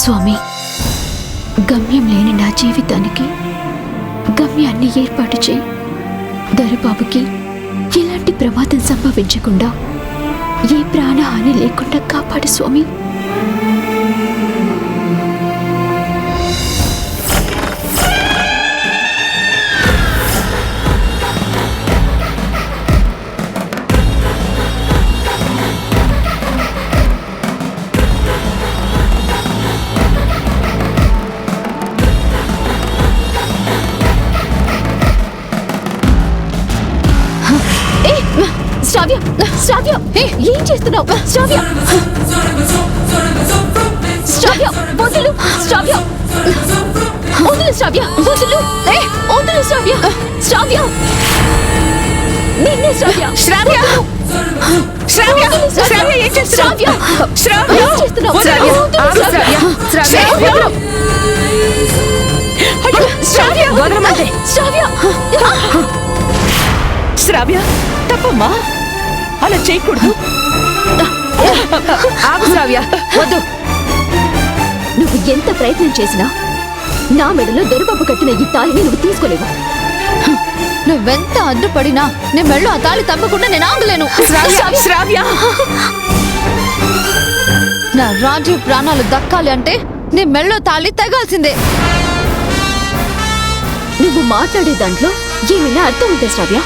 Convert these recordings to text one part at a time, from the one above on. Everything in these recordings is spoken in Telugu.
స్వామి, గమ్యం లేని నా జీవితానికి గమ్యాన్ని ఏర్పాటు చేయి. దొరబాబుకి ఎలాంటి ప్రమాదం సంభవించకుండా, ఏ ప్రాణహాని లేకుండా కాపాడు స్వామి. శ్రావ్య, శ్రావ్య, ఏం చేస్తున్నావు? శ్రావ్య, శ్రావ్య, వదులు. శ్రావ్య, వదులు. శ్రావ్య, వదులు. వదులు శ్రావ్య. శ్రావ్య, నిన్నే శ్రావ్య. శ్రావ్య, శ్రావ్య, శ్రావ్య, ఏం చేస్తున్నావు? శ్రావ్య, ఏం చేస్తున్నావు? శ్రావ్య, శ్రావ్య, శ్రావ్య, వదలమంటే. శ్రావ్య, శ్రావ్య, తప్పమ్మా, అలా చేయకూడదు. ఆగు శ్రావ్య, వద్దు. నువ్వు ఎంత ప్రయత్నం చేసినా నా మెడలో దొరబాబు కట్టిన ఈ తాళిని నువ్వు తీసుకోలేవు. నువ్వెంత అడ్డుపడినా నీ మెడలో ఆ తాళి తప్పకుండా నేను ఆగలేను. శ్రావ్య, నా రాజు ప్రాణాలు దక్కాలి అంటే నీ మెడలో తాళి తెగాల్సిందే. నువ్వు మాట్లాడే దాంట్లో ఏమైనా అర్థం ఉంటే శ్రావ్య?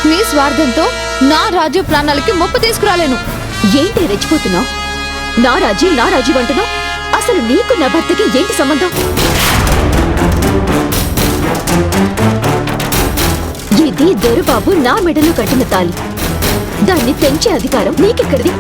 నీ స్వార్థంతో నా రాజు ప్రాణాలకి ముప్పు తీసుకురాలేను. ఏంటి రెచ్చిపోతున్నావు? నా రాజీ అంటున్నావు. అసలు నీకు నా భర్తకి ఏంటి సంబంధం? ఇది దొరబాబు నా మెడలో కట్టిన తాళి. దాన్ని తెంచే అధికారం నీకెక్కడిది?